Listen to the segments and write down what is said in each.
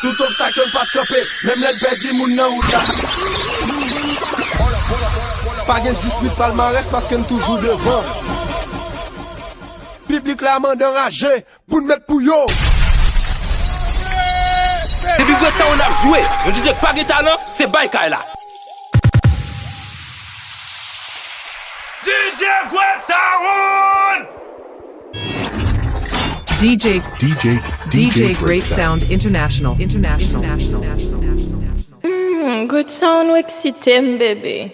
Tout obstacle pas de camper, même les bêtes dit moun nan ou là. Pas gain dispute palmarès parce qu'elle toujours devant. Public la mande enragé, pour nous mettre pour yo. Depuis que ça on a joué, on dit que pas de talent, c'est Baïka là. DJ DJ Great Sound International. Good Sound ou excité bébé. Bébé.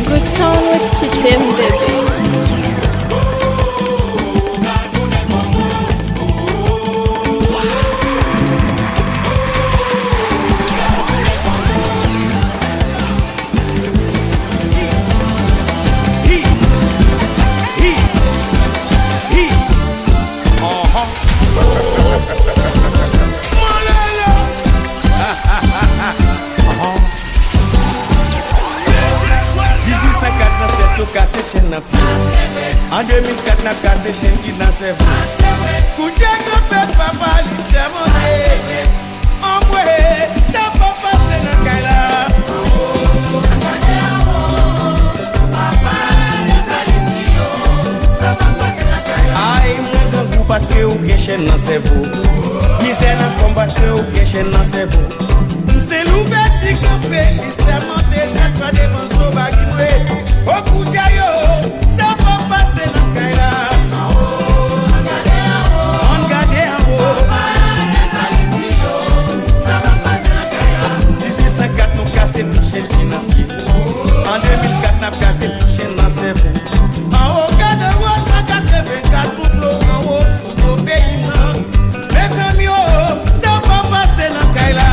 Good Sound with System bébé. En 2004, n'a cassé chien qui dans ses voix. Couché que fait papa, lui s'est monté. Envoyé, ça papa, c'est dans Kaila. Aïe, mon grand parce que vous piéchez dans ses voix. Misère dans combat parce que vous piéchez dans ses voix. C'est l'ouvert si coupé, lui s'est monté. Quatre fois des morceaux, bagoué. Au coup d'ailleurs, ça va passer dans Kaila. On garde en haut. 1804, nous cassé le chien qui n'a pas. En 2004, nous cassé le chien dans ses voix. En haut, garde en haut, 184 pour l'eau. En haut, pour nos pays. Mes amis, ça va passer dans Kaila.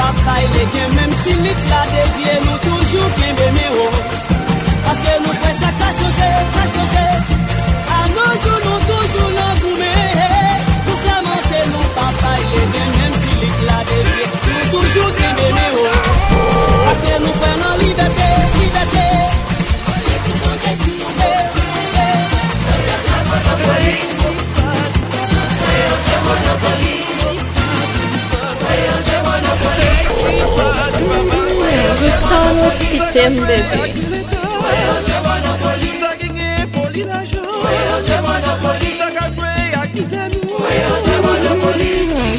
papa il est bien, même si lit la dévié, nous toujours bien bébé oh. Parce que nous faisons ça qu'à changer. À nos jours, nous toujours dans gourmet. Nous sommes montés, nous papa il est bien, même si lit la dévié, nous toujours bien bébé oh. Parce que nous prenons liberté. Good sound with system, baby.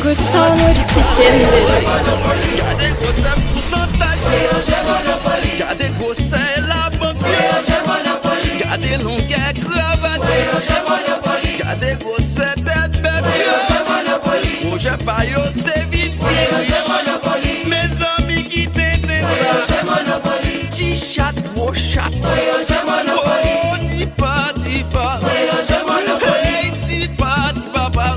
Good sound with system, baby. Gardez gros c'est la banque. Gardez longueur cravate. Gardez gros c'est tête bébé. Projet payo c'est vite riche. Mes amis qui t'aident ça. T-chat, gros chat. Oh, dis pas. Hey, dis pas, papa.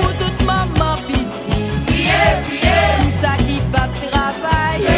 Pour toute maman petite, pour ça qui va travailler.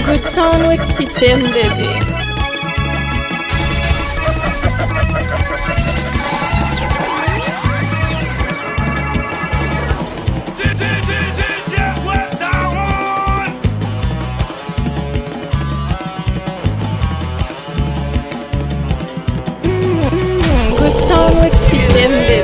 Good sound with system, baby. Good sound with system, baby.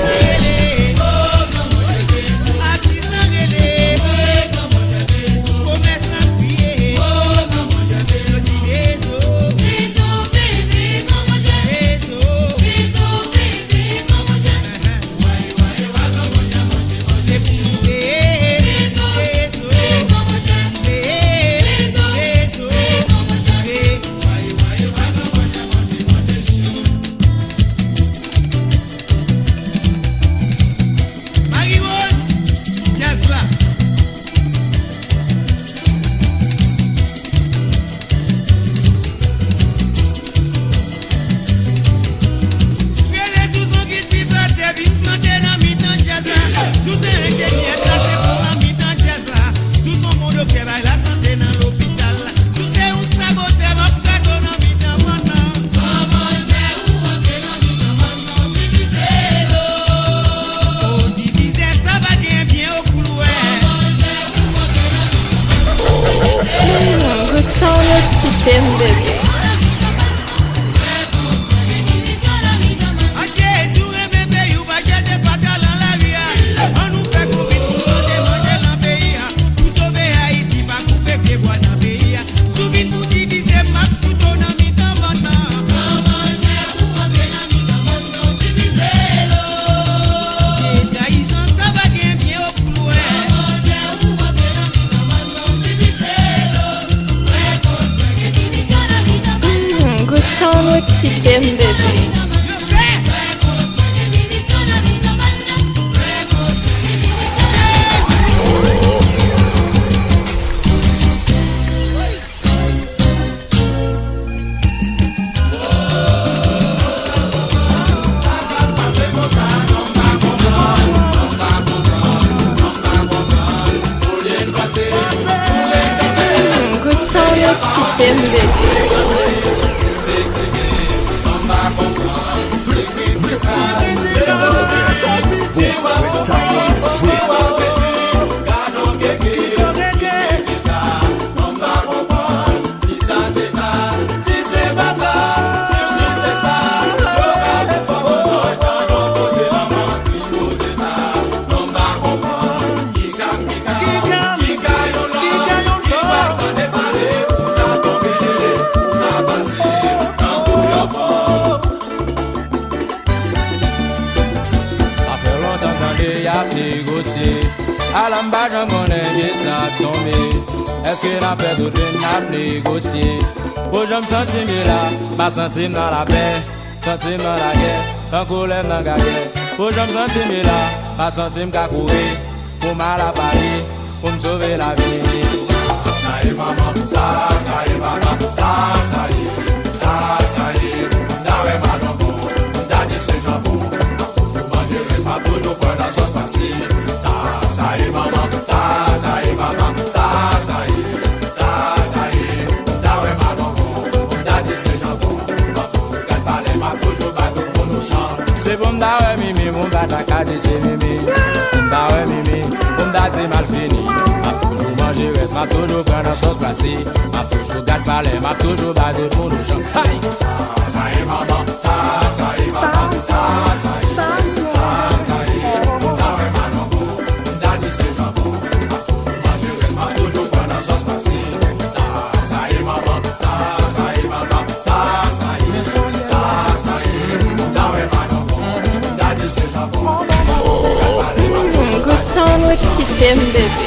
System, baby. System, baby. Good sound with system, baby. Gano que n'a fait tout n'a négocié. Pour je me sentir là, ma sentir dans la paix, sentir dans la guerre, sans colère dans la guerre. Pour je me sentir là, ma sentir qu'à courir, pour mal à Paris, pour me sauver la vie. Ça y est maman, ça y est maman, ça y est, ça y est, t'avais mal en bon, t'as dit c'est jambon, toujours manger, reste pas toujours prendre la sauce passée. Ça y est maman, ça y est maman, ça y est, t'avais mal en bon, t'as dit c'est jambon, toujours qu'elle parlait, m'a toujours battu pour nos chants. C'est pour m'dawe mimi, mon gata kade c'est mimi, m'dawe mimi, mon date mal fini. Je reste, m'a toujours pris la sauce glacée, m'a toujours gâte palais, m'a toujours battu pour le champ. Ça y est maman, ça y est maman, ça y est, t'avais mal en goût, t'as dit c'est jambon, m'a toujours mangé, reste, m'a toujours pris la sauce glacée. Ça y est maman, ça y est maman, ça y est, t'avais mal en goût, t'as dit c'est jambon. Good sound Wexiten, baby.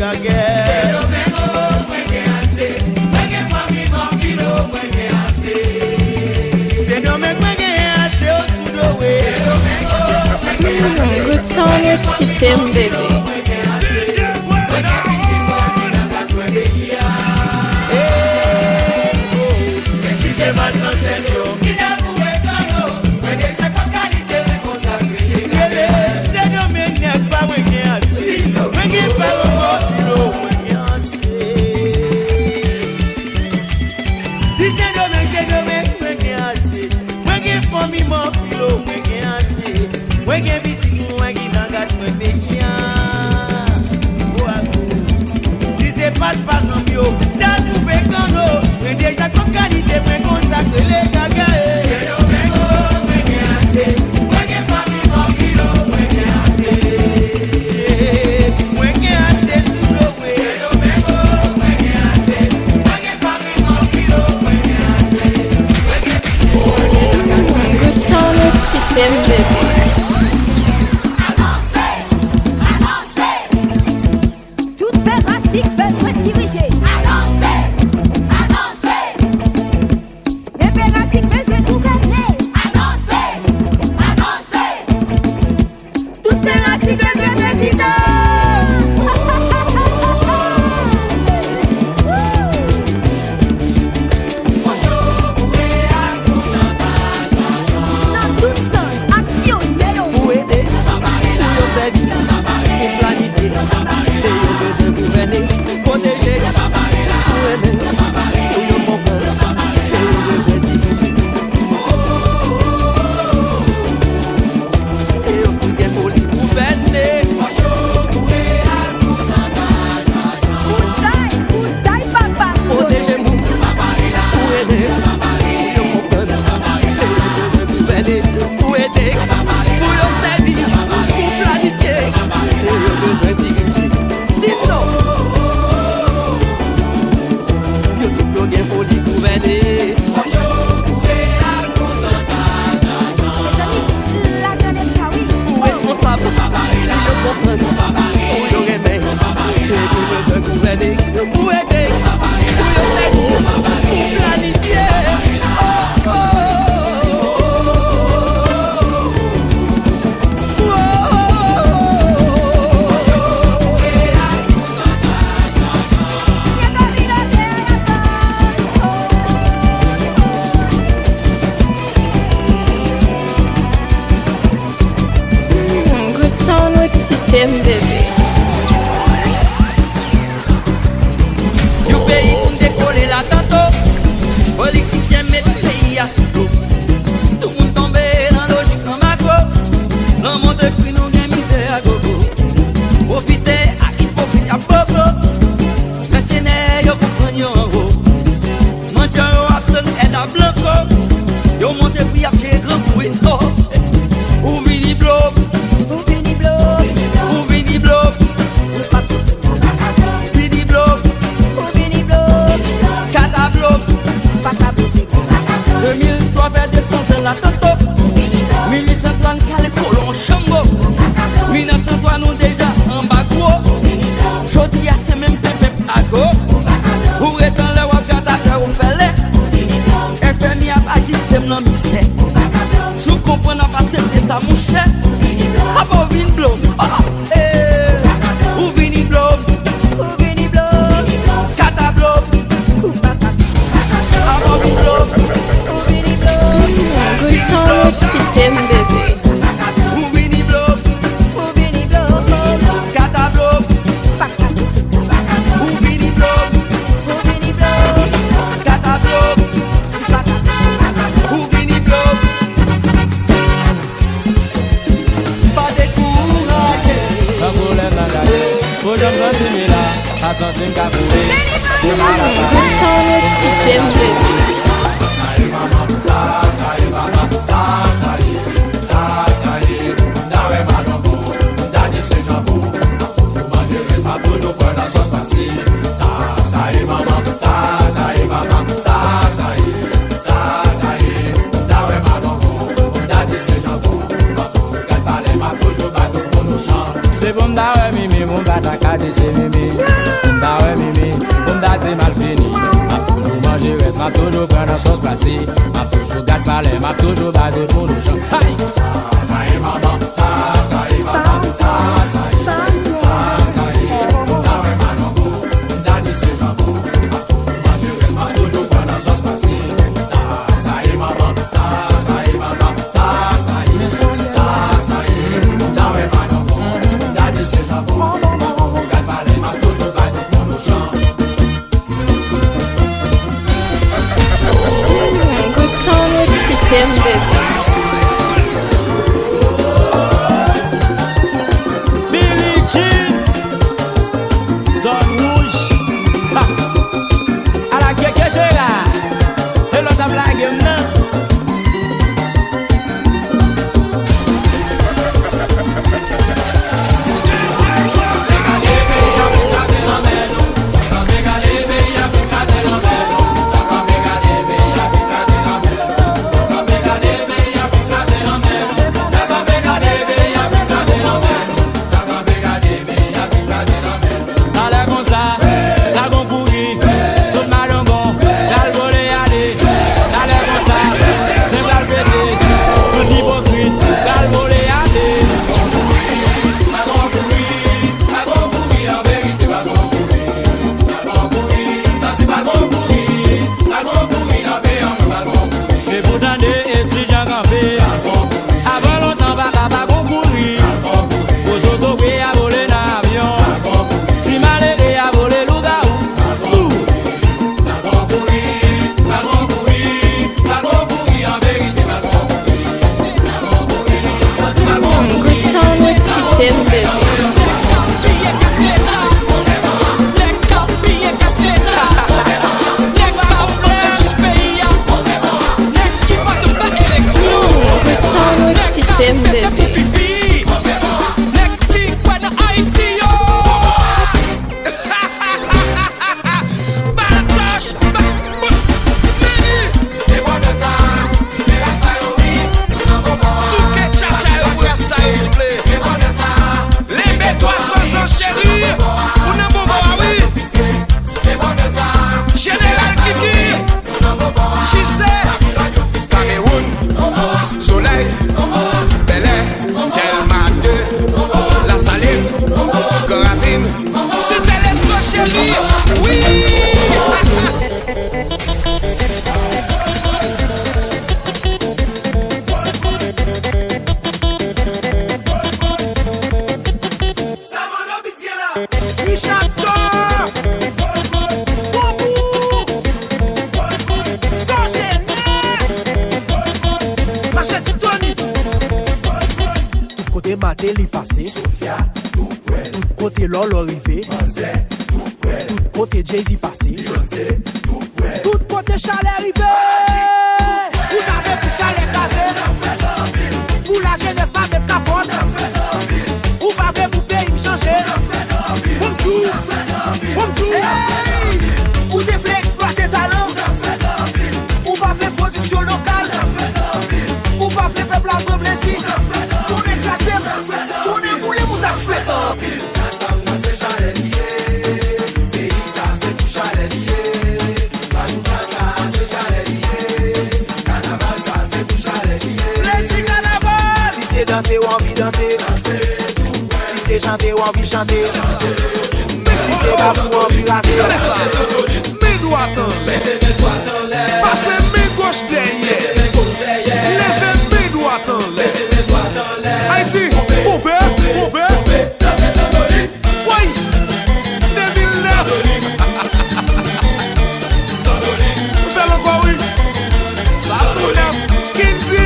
C'est le même mot, moi qui System, baby. Toute belle pratique besoin diriger. Impératif besoin gouverner. Toute belle pratique besoin président. Dans tout sens, action, yellow. Pour aider, pour yo servir, pour planifier, et yo besoin gouverner, protéger, pour aimer, pour yo comprendre, et yo besoin diriger. Et yo pour gen poli gouverner. Taille, papa. Protéger moun, pour aimer, pour yo comprendre, et yo besoin gouverner, pour aider, pour yo servir, pour planifier, et yo besoin diriger. Dis non. Yo tout yo gen poli gouverner. La jeunesse, ah oui. Ou responsable, yo comprendre, ou yo remet, et pour besoin gouverner, pour aider, pour yo servir, pour planifier. Good sound with System, baby. Yo pays pou décoller la tantôt, politicien met pays à sous. Tout moun tombe dans logique en macro. Dans monde prix nous gen misère à gogo. Profiter à hypocrite à propos. Mercenaires yo comprend yo en haut. Mendiant yo apprend aide à blanco. Yo monte prix à chez grand pour et trop. Ou vini bloc, ou vini bloc, vini bloc, cata bloc. 2003 vers 200 la tantôt. 1830 les colons chambo. 1903 nous déjà en bas gros. Jodi a c'est même pépé à go. Pour étant le wap gata faire on fait les. FMI a pas système non misère. Sous comprendre pas c'est ça mon cher. A bon vin bloc. Ou vini bloc. Cata bloc. A bon vin bloc. Good sound with System, baby. Ou vini bloc. Cata bloc. Ou vini bloc. Cata bloc. Ou vini bloc. Pas découragé. Good sound with System, baby. C'est pour m'dawe mimi, mon bata kadi c'est mimi. M'dawe mimi, pour m'date mal fini. M'a toujours mangé reste, m'a toujours pris dans sauce glacée. M'a toujours gâte palais, m'a toujours battu pour nous champs. Aïe! Ça y est maman, ça y est maman, ça system, baby. Billie Jean, zone rouge. Ha. À la keke Gérard, et l'autre blague maintenant. Maté li passé, tout côté Lolo arrivé, tout côté Jay-Z passé, tout côté Chalet arrivé. Vous avez plus Chalet casé, pour la jeunesse pas mettre capote, vous avez pour pays me changer, comme tout, vous devez exploiter talent, vous va faire production locale, vous va faire peuple à blessé. Danser ou envie danser, si c'est chanter ou envie chanter, si c'est gabou ou envie raser. Mes doigts en l'air, passez mes gauches derrière, levez mes doigts en l'air. Haïti, poupée, oui, 2009, fais encore oui, ça tourne, Kinti.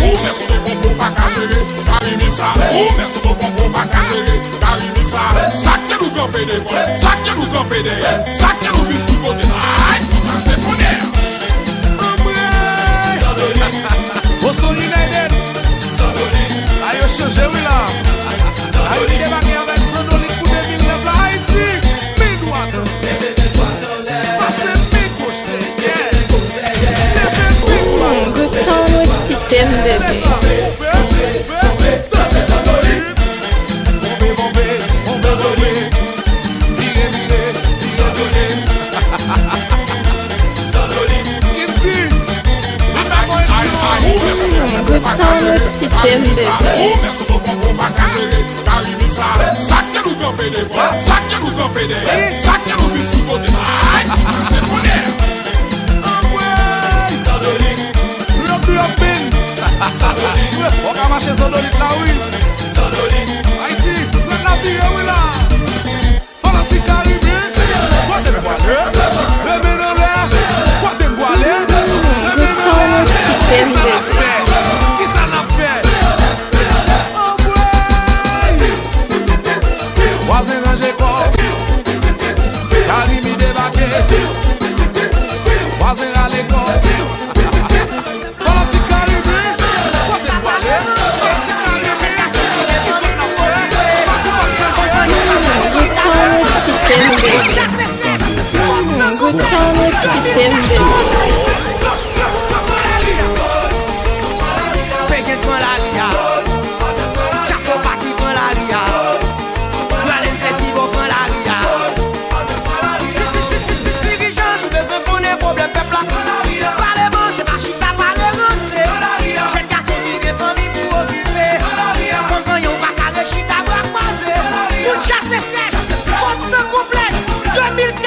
Oh, merci de bon pas qu'à gérer, Karimissa. Oh, merci de bon pas qu'à gérer, Karimissa. Ça que nous campons des fois, ça que nous campons des, ça que nous vivons sous côté. Aïe, ça c'est mon air. Au son United, aïe, au changé, oui là. Aïe, débarqué avec Sandoli pour 2009 là, Haïti. Mes doigts, passez mes gauches derrière. Good sound with system, baby. Good sound with system, baby. Oh, merci de bon pas qu'à gérer, Karimissa. Ça que nous campons des fois, ça que nous campons des, ça que nous vivons sous côté. Aïe, ça c'est mon air. On va marcher Sandoli là, oui. Haïti, notre la vie, oui là. Fanatique arrivé, quoi de boire, le ménonnaire, quoi de boire, le ménonnaire. Good sound with System, baby. Pegues prend la ria, Chaco Paki prend la ria, Valen Festival prend la ria. Dirigeant si besoin qu'on ait problème peuple là. Parlement c'est pas chita, pas négocier. J'ai cassé des familles pour occuper. Quand yon pas calé chita, bras croisés. Pour chasser snatch, poste complète, 2014.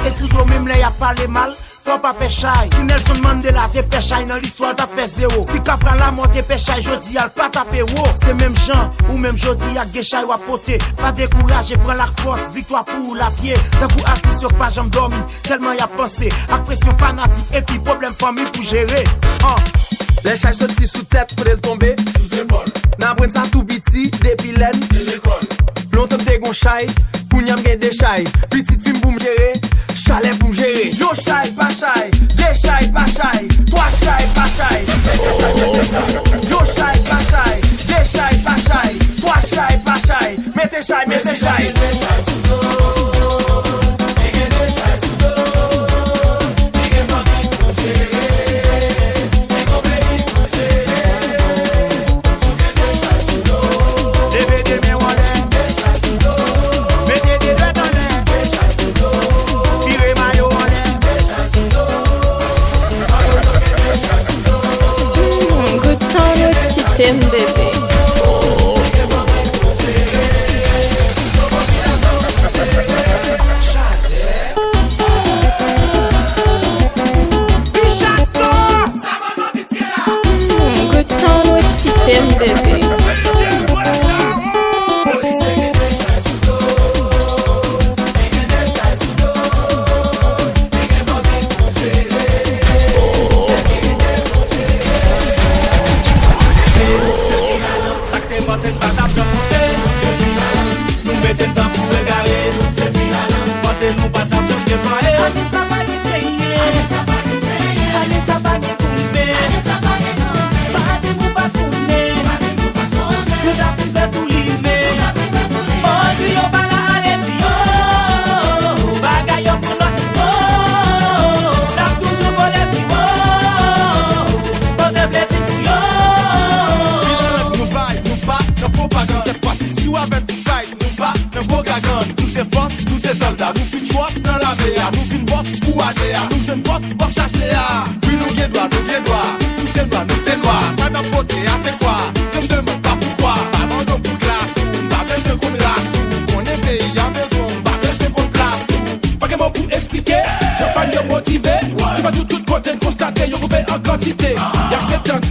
Et si toi même là y a parlé mal, faut pas péchaille. Si Nelson Mandela te péchaille dans l'histoire t'as fait zéro. Si Capra la monte péchaille jodi al pas taper haut. C'est même Jean ou même jodi a géchaille ou à poter. Pas décourager, prends la force, victoire pour la pied. D'un coup assis sur pas jambe dormi, tellement y a pensé. À pression fanatique et puis problème famille pour gérer. Les chais sortis sous tête pour le tomber sous épaule. N'a pris ça tout biti depuis l'aine de l'école. Longtemps t'es gon chai, kounyam gen des chai. Petite film pour me gérer, chalet pour me gérer. Yo chai, pas chai, des chai, pas chai. Toi chai, pas chai. Yo chai, pas chai, des chai, pas chai. Toi chai, pas chai. Mettez chai, mettez chai. System, baby. Good sound with System, baby.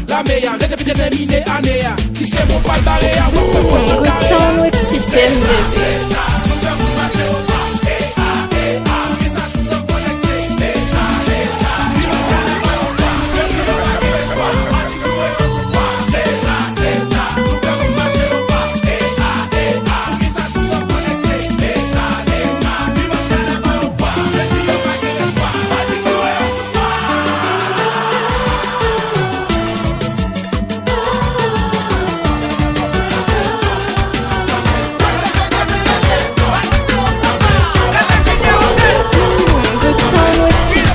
La meilleure, les députés terminés année. Si c'est mon pas barré, Good sound with System, baby.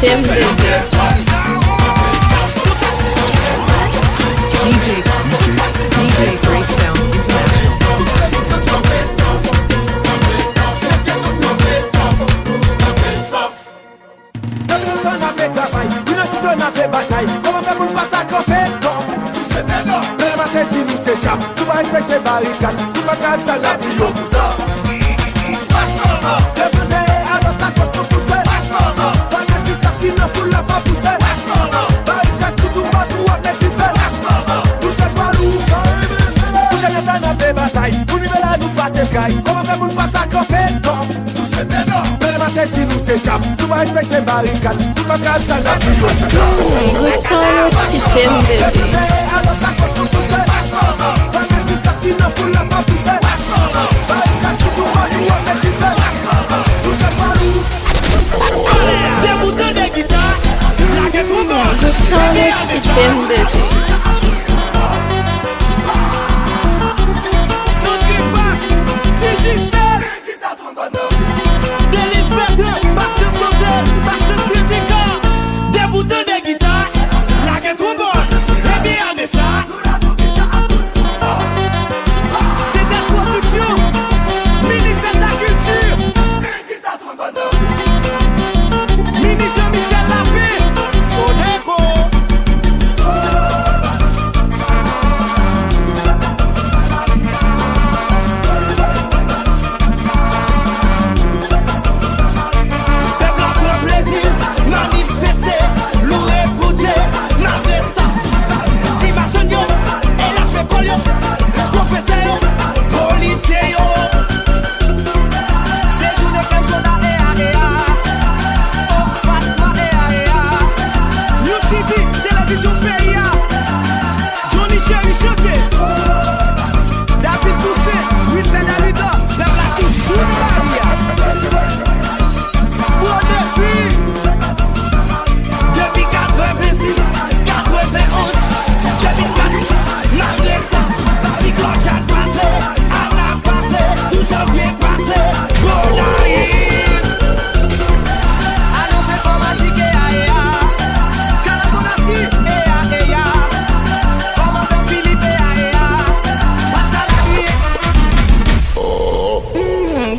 System, baby. DJ Grace Sound Sky. Comment faire pour ne pas t'accrocher? Nous c'est énorme. Mais les machettes, nous c'est jam. Tu vas respecter les barricades. Tu vas faire ça la plus. Good sound system, baby. Des boutons de guitare, la gueule tout bon. Good sound system, baby.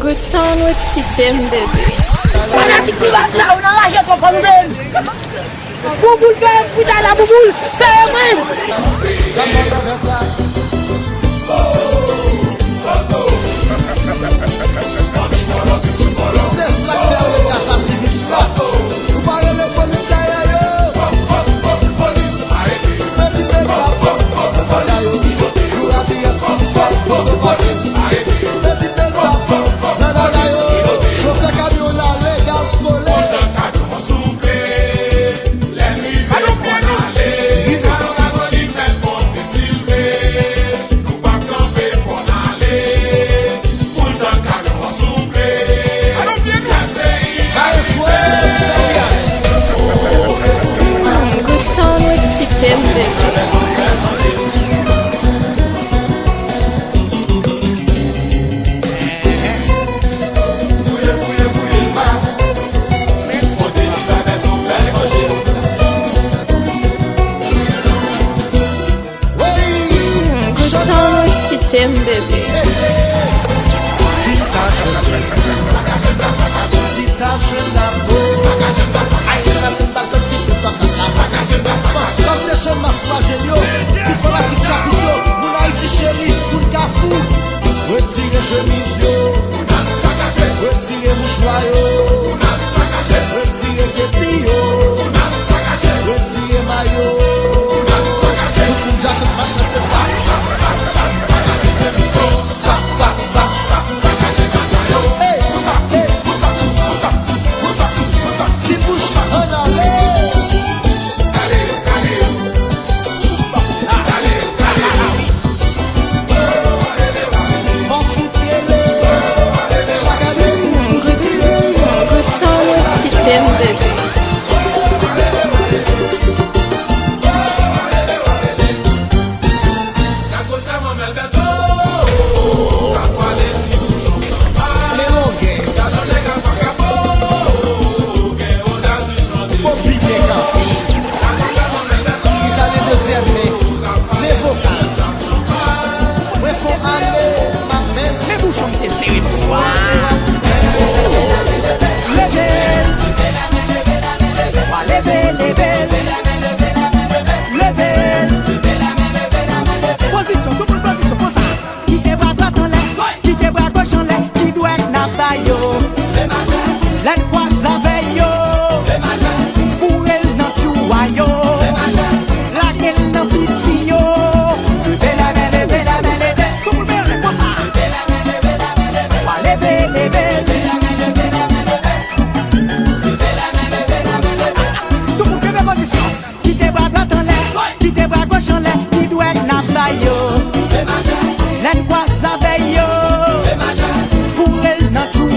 Good sound with system, baby. Fanatique qui va ça, on a lâché ton problème. Bouboule, putain la bouboule, c'est moi. Allô,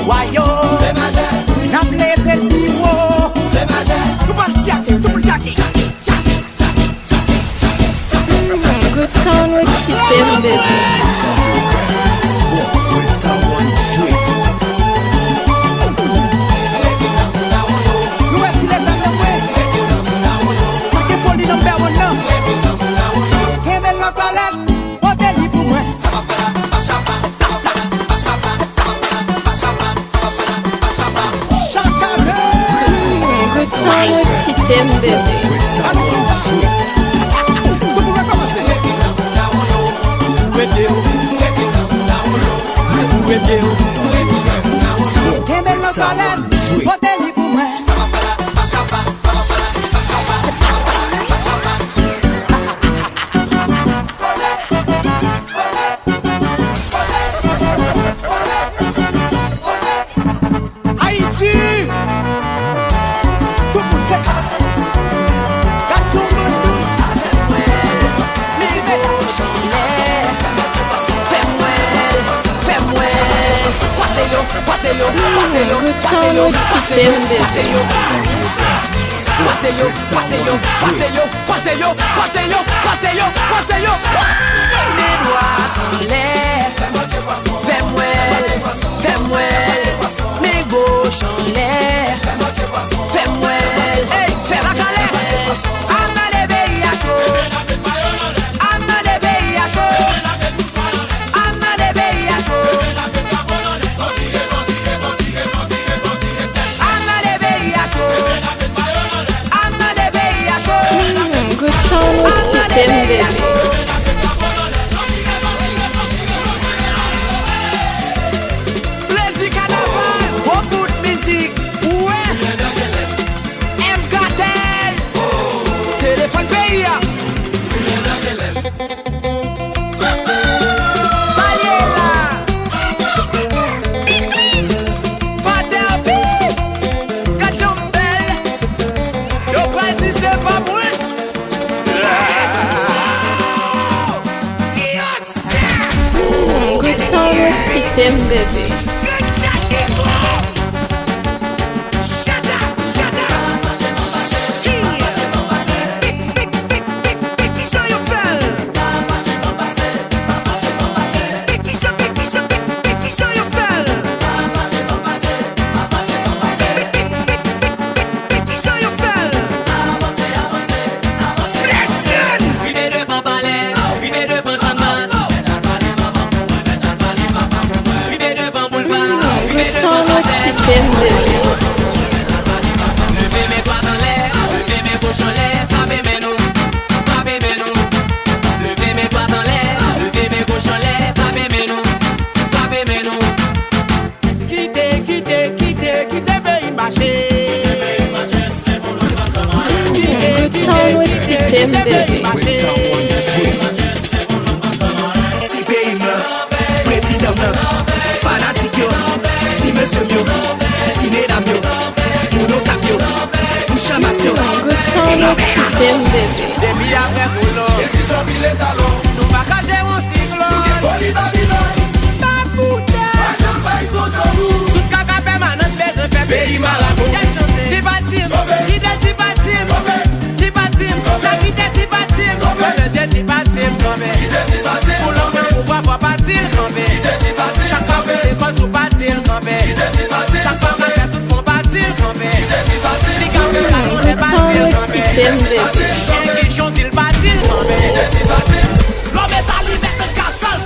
Wayo, nam leve le niveau. Nous partis à terre, double jacket. Good sound with system, baby. Nous est-il les femmes pas que folie non perd mon nom. Qu'elle me parle, hôtel pour moi. Good sound with system, baby. Haïti, tout le monde fait. Quand tout le monde Plaisir carnaval, beaucoup de musique, ouais. M-Cartel, téléphone pays. System, baby. Si pays me, président me, fanatique yo, si monsieur yo, si mesdames yo, pour nos cap yo, pour chamassion, c'est nos mères. Depuis après boulot, nous pas cacher mon cyclone. Tout caca permanent, besoin de pays malade. Si batim, qui dit si batim, si batim, la qui dit si batim, le dit si batim, pour l'homme pouvoir voir batil, chaque fois que l'école sous batil, chaque fois qu'on fait tout pour batil, si quand c'est la journée batil, chien qui chante il batil, l'homme est allé avec le cassol.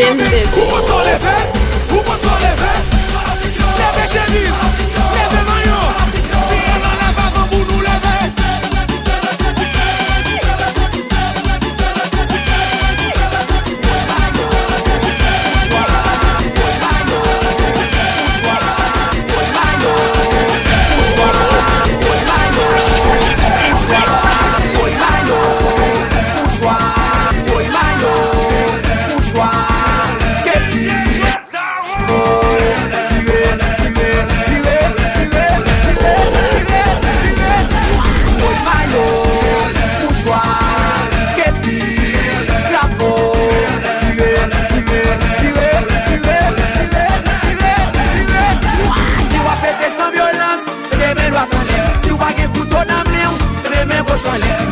Mexitem, baby. Où peut s'en lever? Où peut s'en lever? Levez chemise, levez maillot. Viens dans la vave pour nous lever.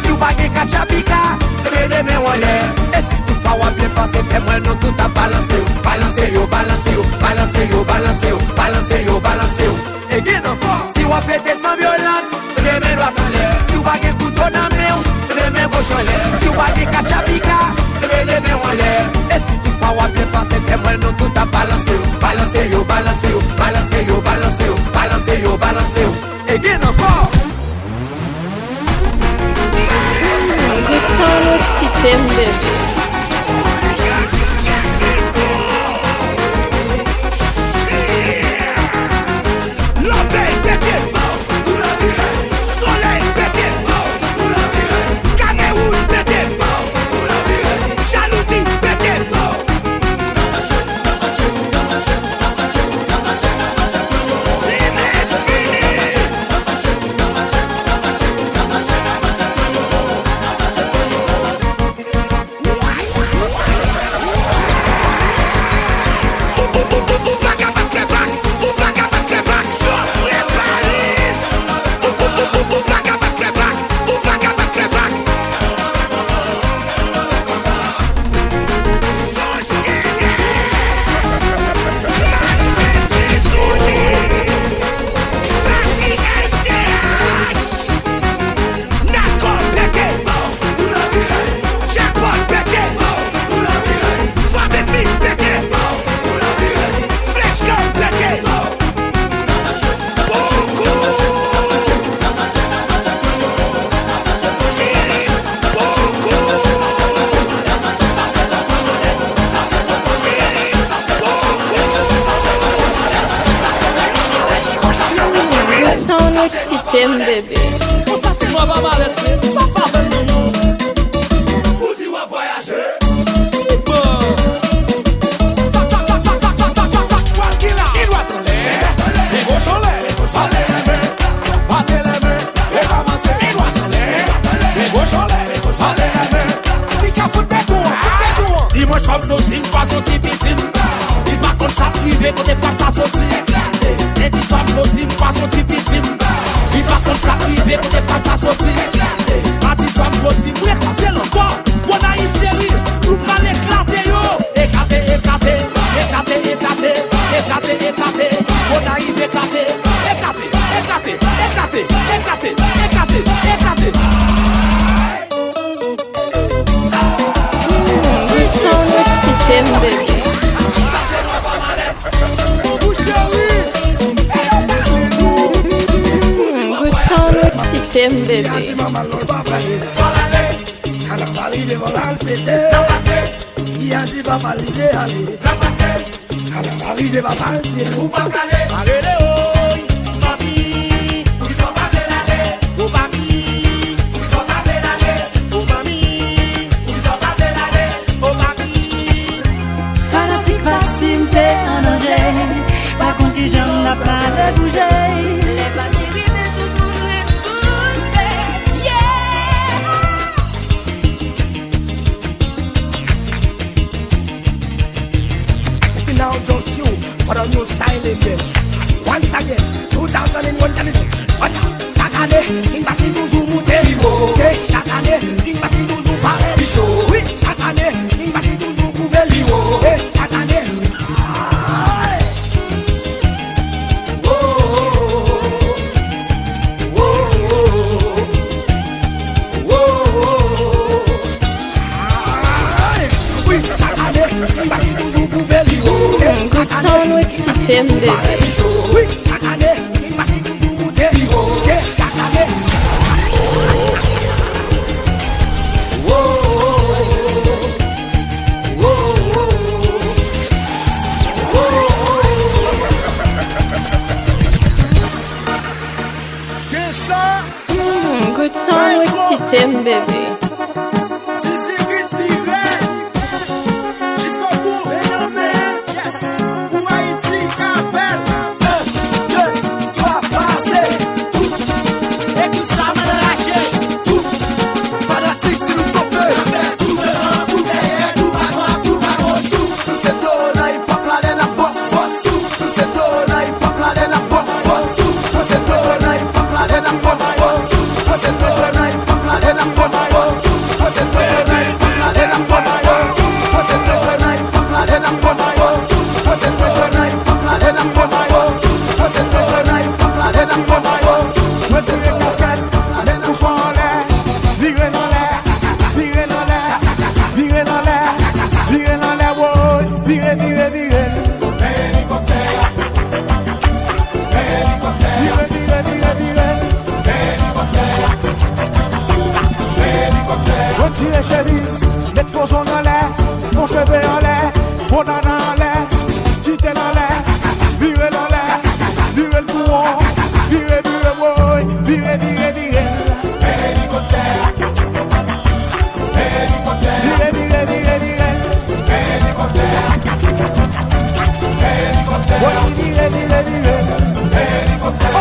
Si ou bagay kachapika, reme wale. E si tout fa wap bien passe, fais-moi non tout a balancé ou. Balancé yo, balancé yo, balancé yo, balancé yo, balancé yo, balancé yo. Et gain encore, si ou fait des sans violence, reme droit en l'air. Si ou bagay couteau dans main, reme gauche en l'air. Si ou bagay kachapika, reme wale. E si tout fa wap bien passe, fais-moi non tout a balancé ou. Balancé yo, balancé yo, balancé yo, balancé yo, balancé yo, balancé yo. Et gain encore. Good sound Mexitem, baby. Mexitem, baby. Ça c'est moi, maman, ça fait non. Où tu vas voyager? Dis-moi, je fais sortir, pas sortir, petit. Il va comme ça, privé, quand t'es pas ça sortir. Et dis, je fais sortir, pas sortir, petit. Il va comme ça, privé, quand t'es pas ça sortir. Quand il soit sorti, moi, c'est l'encore. On a une chérie, nous allons éclater, yo. Éclater, éclater, éclater, éclater, éclater, éclater. On a une éclater, éclater, éclater, éclater, éclater, éclater, éclater. Good sound Mexitem, baby. Good sound Mexitem, baby. Fanatique facile, t'es en danger. Par contre, j'en ai pas de bouger. Now just you for the new style again. Once again, 2001. Watch out, chaque année, il va s'y toujours monter. Chaque année, il va s'y toujours parler. Oui, chaque année, il va s'y toujours couvrir. Chaque année. Oui, chaque année, il va s'y toujours Mexitem, baby. Oui, chaque année, il m'a toujours goûté. Chaque année. Good sound Mexitem, baby. Retirez chemise, mettre vos zones en l'air, mon cheveu en l'air, faux dans l'air, quittez dans l'air, virez dans l'air, virez le courant, virez, virez, boy, virez, virez, virez. Hélicoptère, hélicoptère, virez, virez, virez, virez. Hélicoptère, hélicoptère, oui, virez, virez, virez. Hélicoptère.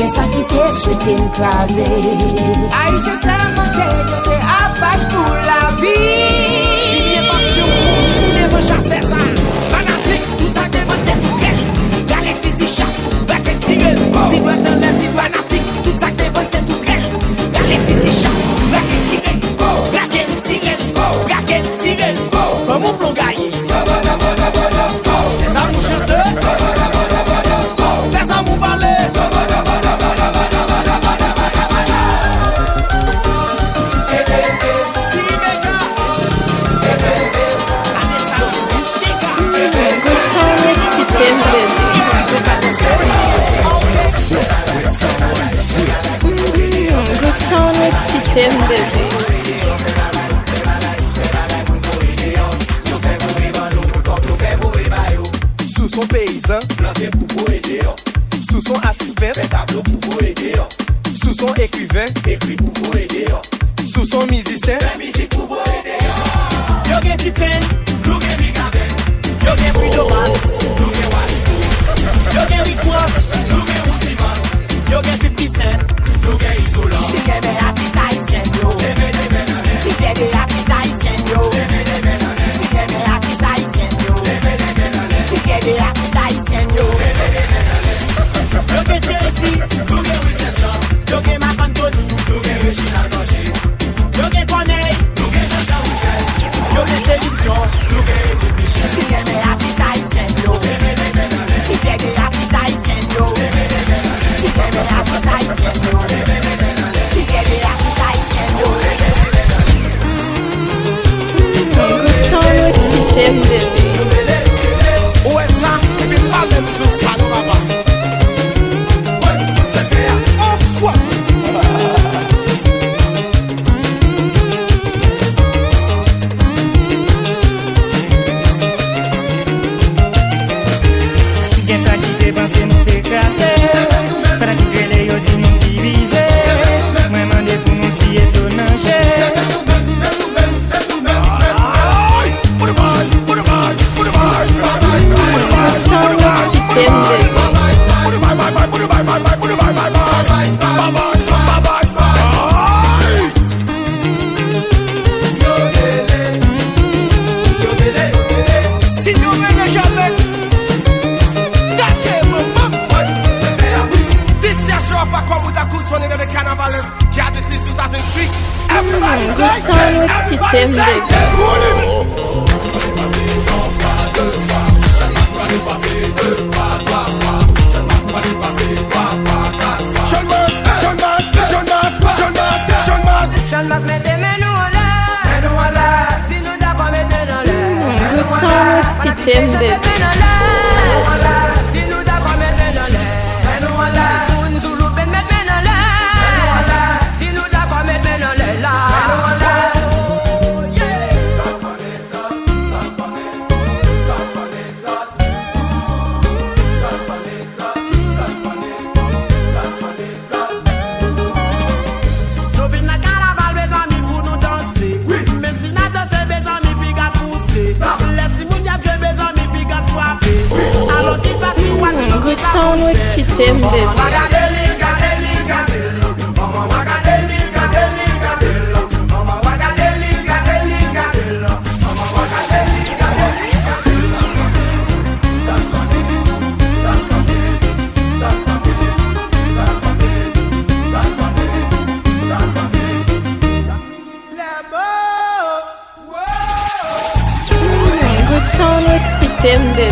Gen sa ki te souhaite m'craser. Aïe, c'est ça mon Dieu, c'est apache pour la vie. Chimie marche, sous les manches à ça. Fanatique, tout ça devant c'est tout grêle. Galère physique chasse, vaquet tirel. Si doit dans l'air, si fanatique, tout ça devant c'est tout grêle. Galère physique chasse, vaquet tirel. Vaquet tirel, vaquet tirel. Comment plomb gaillé? Les amours chanteurs. Les amours parlés. Mexitem, baby. Sous son paysan, planté pour vous aider. Sous son assistant, fait tableau pour vous aider. Sous son écrivain, écrit pour vous aider. Sous son musicien, fait musique pour vous aider. Yo gen Tipen, nous gen Bigaben. Yo gen Pridoras, nous gen Walito. Yo gen Rick Ross, nous gen Routiman. Yo gen 50 Cent, nous gen Isola. Si gen be artiste haïtien yo. Si gen be artiste haïtien yo. Si gen be artiste haïtien yo. Si gen be artiste haïtien yo. sound with system, baby. Jeune-Mas, mettez-moi nous en l'air. Si nous d'accord, mettez-nous en l'air. Good sound with system, baby. Si nous d'accord, mettez-nous en l'air. Nous Zulu, mettez-nous en l'air. Si nous d'accord, mettez-nous en l'air. Good sound with system, baby. Good sound with system, baby.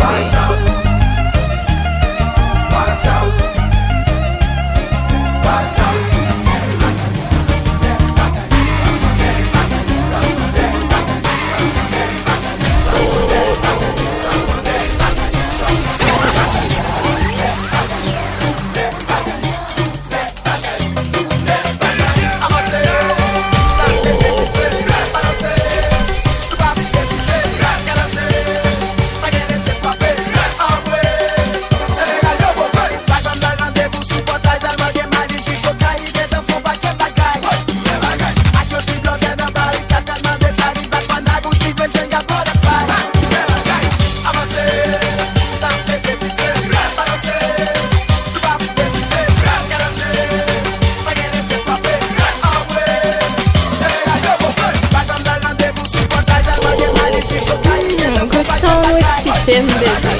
System, baby.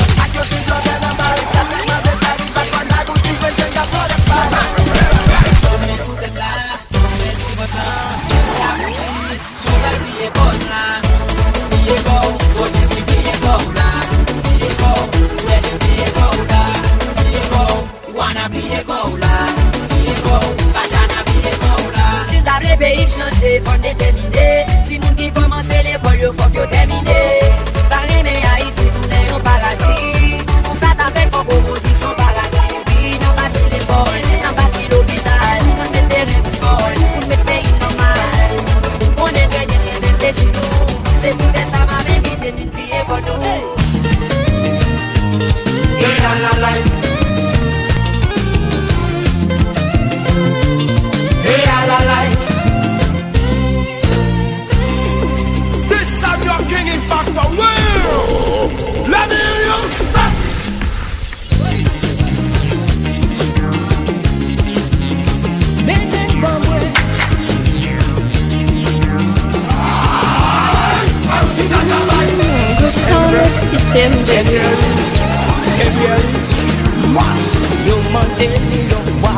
Si t'as pays changer, faut déterminer. Si moun qui commence l'école, il faut que terminer. Paris mais Haïti, nous n'est un paradis. On s'attaque en proposition paradis. Oui, n'a pas de l'école, n'a pas de l'hôpital. On met des réformes, on met pays normal. On est gagné des décisions. C'est pour que ça m'a invité d'une vie pour nous. This time your king is back for real. Let me hear you. Good sound with system, baby. Yo mandeli le roi, yo mandeli le roi,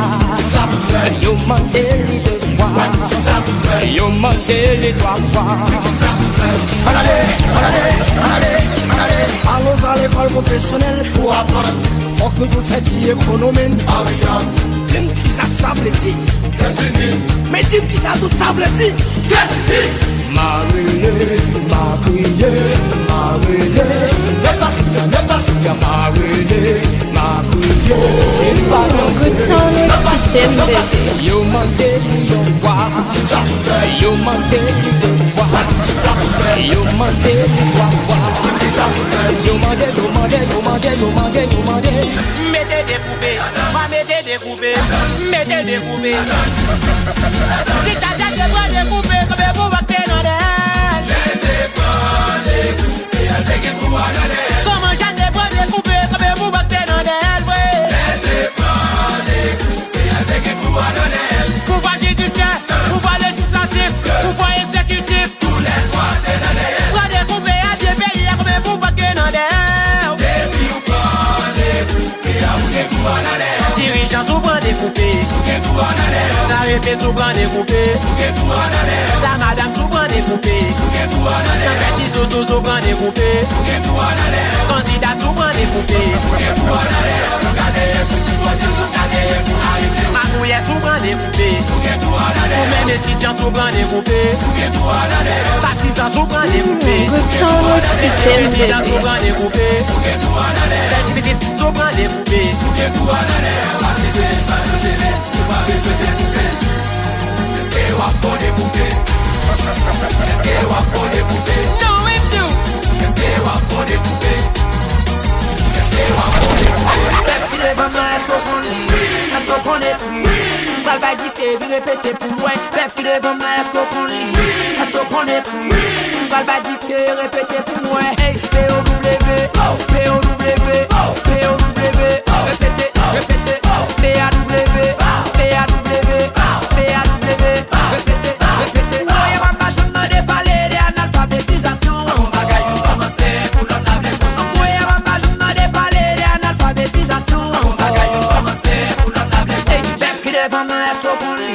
yo mandeli le roi. Allons à l'école professionnelle pour apprendre. Faut que nous fassions économie. Dis-moi qui ça veut dire. Mais dis-moi qui ça veut dire. Marie, ne passe bien, Marie. C'est pas Good sound with system, baby. Yo mandeli le roi, yo mandeli le roi, yo mandeli le roi, yo mandeli. Mettez des coupés, mettez des coupés, mettez des coupés. Si t'as déjà besoin de couper, comme vous battez dans l'air. Laissez pas les coupés, avec un coup à l'air. Comment j'ai des besoin de couper, comme vous battez dans l'air, ouais. Laissez pas les coupés, avec un coup à l'air. Pouvoir judiciaire, pouvoir législatif, pouvoir exécutif. Tous les droits de l'air. Droit de couper à Dieu pays, comme vous battez dans l'air. Depuis ou pas les coupés, avec un coup à l'air. Dirigeant Jean souvent découpé. La répé souvent découpé. La madame souvent découpé. La petit zozo souvent découpé. Candidat souvent découpé. Ma mouillère souvent découpé. Ou même étudiant souvent découpé. Partisan souvent découpé. Candidat souvent découpé. Petit souvent découpé. Répétez pour moi, pep qui devant moi, est-ce qu'on lit? Est-ce qu'on est pris? Val va dicter, répétez pour moi. Hey, P-O-W, P-O-W, P-O-W, répétez, répétez, P-A-W, P-A-W, P-A-W, répétez, répétez. Moi, y'a ma jambe dans des palais d'analphabétisation. On va gagner, commencer pour l'homme la blé. Moi, y'a ma jambe dans des palais d'analphabétisation. On va gagner, commencer pour l'homme la blé. Hey, pep qui devant moi, est-ce qu'on lit?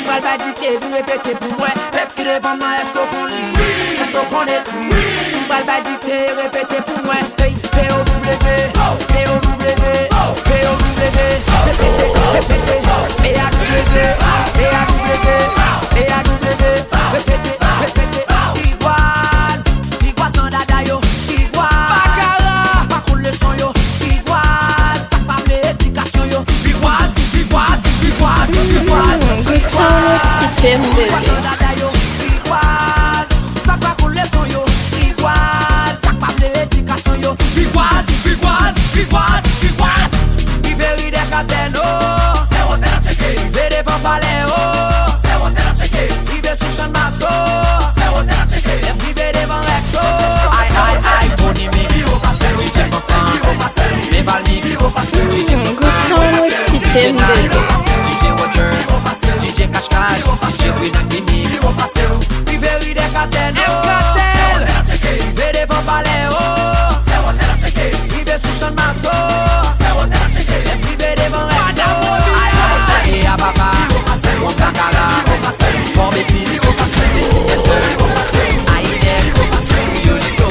Val va dicter, vous répétez pour moi. Pep qui devant moi, est-ce qu'on lit? Est-ce qu'on est pris? Val va dicter, répétez pour moi. P-O-W, P-O-W, P-O-W, répétez, répétez. P-A-W, P-A-W, P-A-W, répétez, répétez. Igoise dans dada yo. Igoise, Baccara, pas cool le son yo. Igoise, ça parle l'éducation yo. Igoise, Igoise, Igoise, Igoise. System baby. Good sound with system baby. DJ Cascade, DJ Queen Gimmick, Riveri de Castel, Rive de Pampaleo, Rive Souchan Masso, Rive de Van Rexo, Aïe Ababa, Baccara, Bombe Pili, Aïdel, Yolito,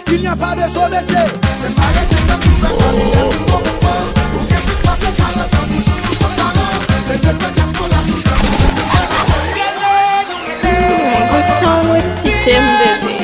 il n'y a pas de sommité. Good sound with system baby.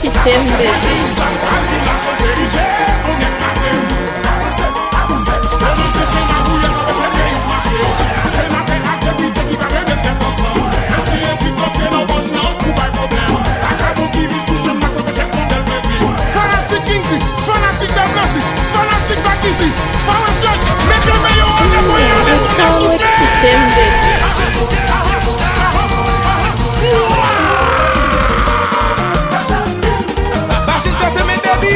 Occitan, baby. Fanatic Kingsley, fanatic Damnasi, fanatic Bakizi, Power Church, make le meilleur de moyen de Good sound Occitan, baby. Machine Entertainment, baby.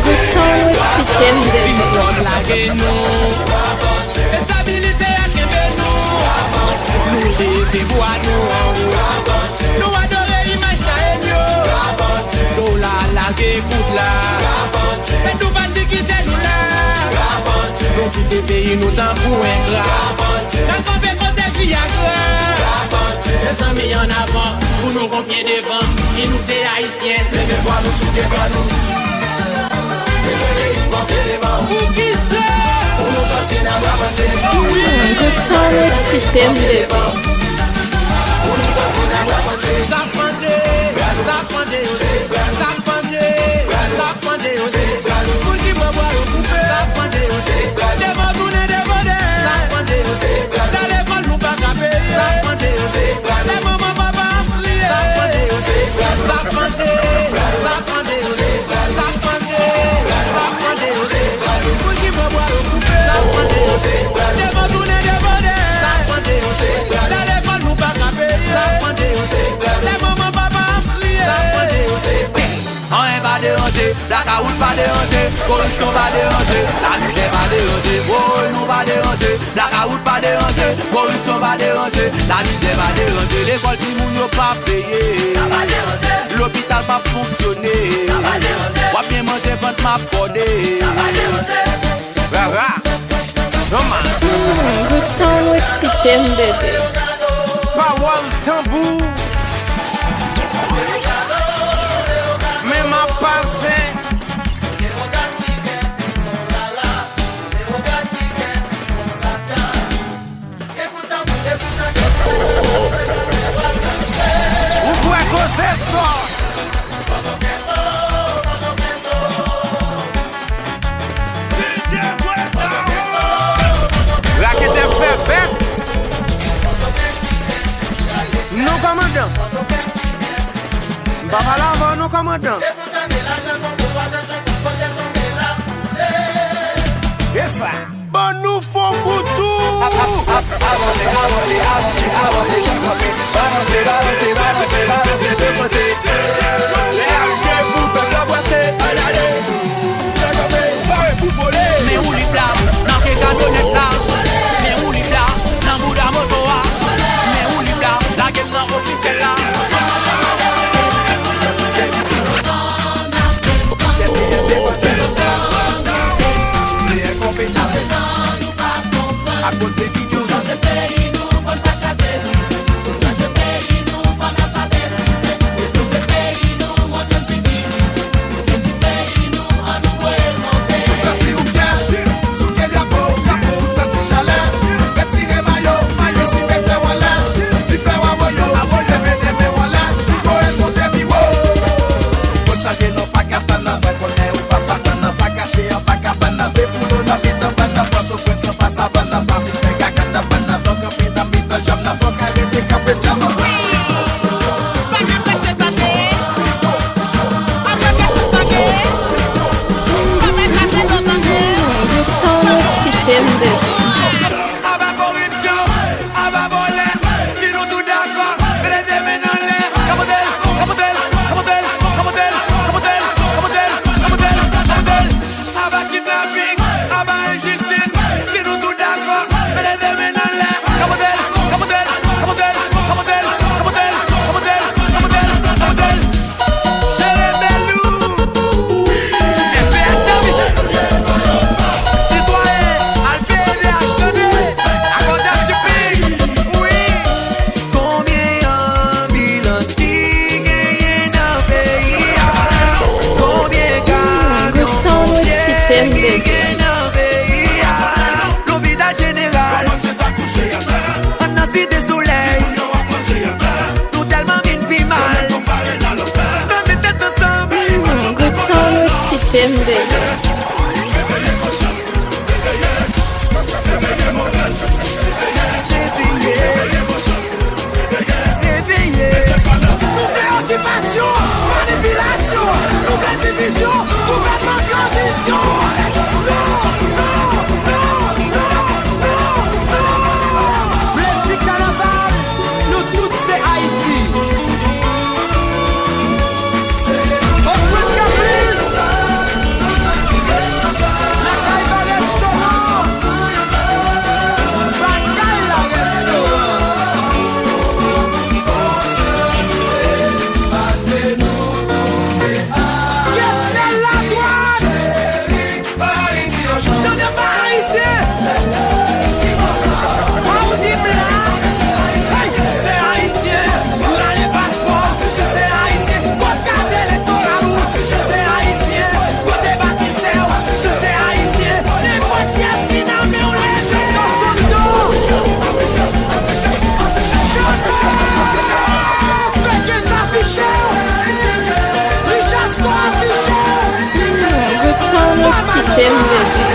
Good sound Occitan, baby. Estabilité à Kembenou. Nous vivons à nous. Nous adorons l'image de nous la laguer coup là. Et nous bâtis qui c'est nous là. Nous qui des pays nous t'en pour un gras. Dans qu'on fait côté Viagra. 200 millions en avant. Pour nous combien devant. Si nous c'est haïtiens. Les devoirs nous sous des nous. Pour qui c'est? Pour nous sortir dans la bataille. Good sound Occitan, baby. On va déranger, la caoute va déranger, corruption va déranger, la misère va déranger, oh nous va déranger, la caoute va déranger, corruption va déranger, la misère va déranger, l'école qui moun yo pas payé, ça va déranger, l'hôpital pas fonctionner, ça va déranger, va bien manger ventre m'a podé, ça va déranger, Good sound Occitan, baby. Power tambour. Mais ma passé. Ou quoi causer ça? La qui te fait bête. Nous commandons. Baba là, nous commandons. Et ça. Bon, nous faut couteau. mais où les plats, dans quel cadeau là, mais où les plats, dans Bouddha Motoa, mais où les plats, la gueule dans officiel là. À cause des vidéos, System, baby. Occupation, manipulation, nouvelle division, gouvernement transition. Plaisir carnaval, nous tous c'est Haïti. Open caprice, la caille va restaurant, bagaille la restaurant. System, baby.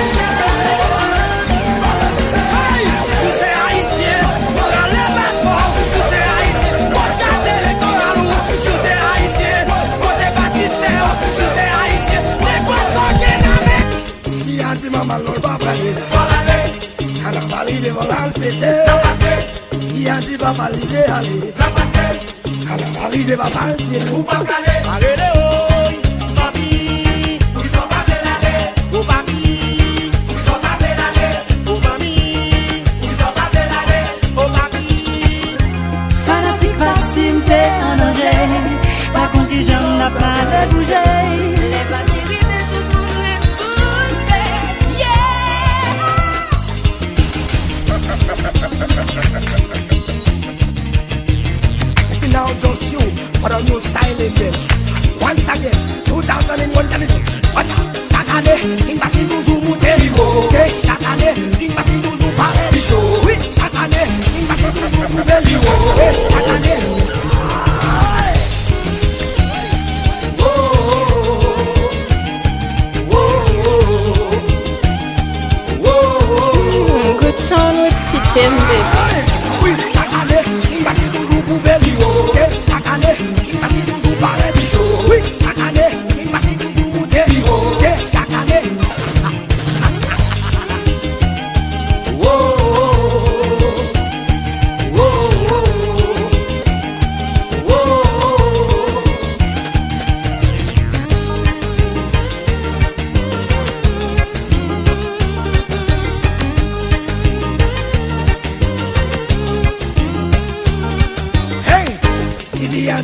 Maman l'on va parler, elle a parlé devant l'alpété. Il a dit papa l'idée aller, elle a parlé de papa l'idée. Ou pas calé, allez les papi, ils sont pas délalés. Ou papi, ils sont pas délalés. Ou mami, ils sont pas délalés. Ou papi. Fanatique facile, t'es en danger. Par contre, j'en ai pas de bouger. Now just you for the new style in dance. Once again, 2001 television. Watch out, chaque année, il va s'y toujours monter. Chaque année, il va s'y toujours parler. Oui, chaque année, il va s'y toujours prouver. Chaque année. Good sound with System, baby. Oui, chaque année, il va s'y toujours prouver. Chaque année, il va s'y toujours parler. Oui, chaque année, il va s'y toujours monter. Chaque année.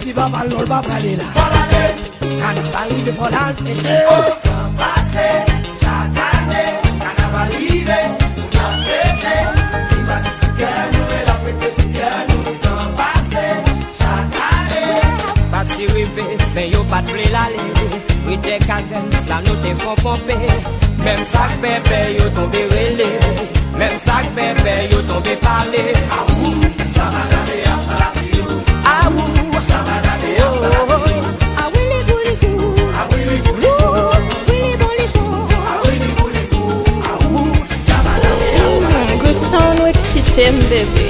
Si papa l'on va parler là, carnaval de Folal fêté. Passé chaque année, carnaval arrivé, on a fêté. Il va se souquer, nous et la fête souquer, nous t'en passé chaque année. Passé rivé, mais yo pas de blé l'aller. Oui des casernes, la nous te font pomper. Même sac bébé, yo tombé relé. Même sac bébé, yo tombé parler. Ah ouh, ça va d'aller à la vie. Ah ouh. Good sound with System, baby.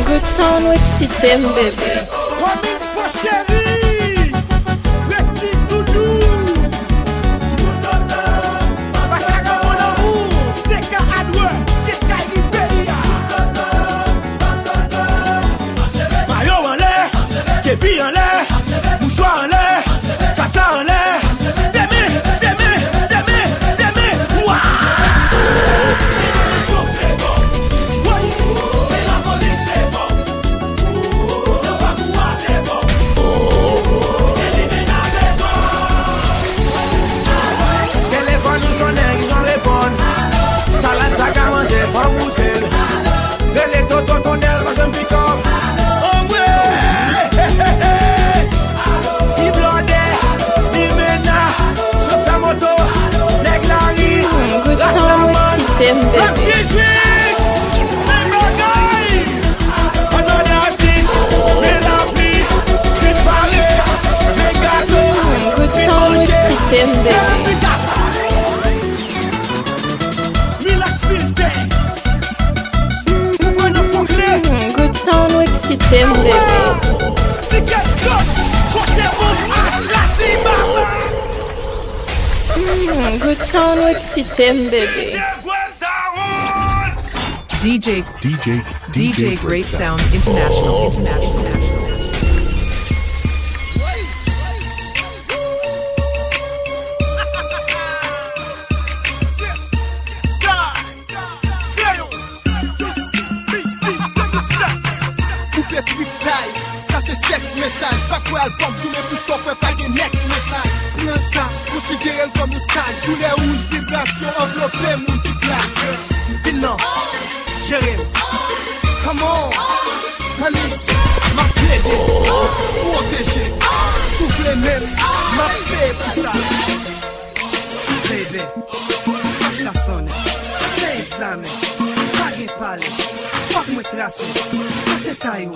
Good sound with System, baby. Képi en l'air, mouchoir en l'air, tata en l'air, demi, ouah! C'est la police, c'est bon. system, baby. Good sound with system, baby. Good sound with system, baby. DJ Great Sound International. Ça c'est sexe message, pas quoi album, tous les plus sauf pas des next message. Prends ça, considérez comme une salle, tous les rouges vibrations enveloppées, mon petit plat. Dis non, Jérémy, come on, Alice, ma plaide, protéger, souffler même, ma paix pour ça. Baby, marche la sonne, fais examen, pas de parler, pas de me tracer, pas de taille.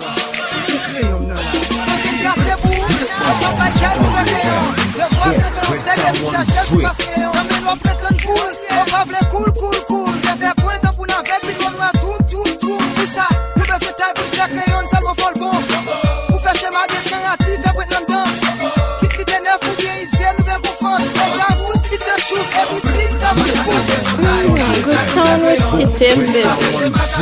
Good sound with system, baby.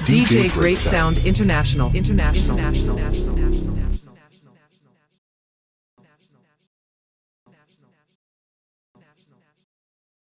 DJ Great Sound International.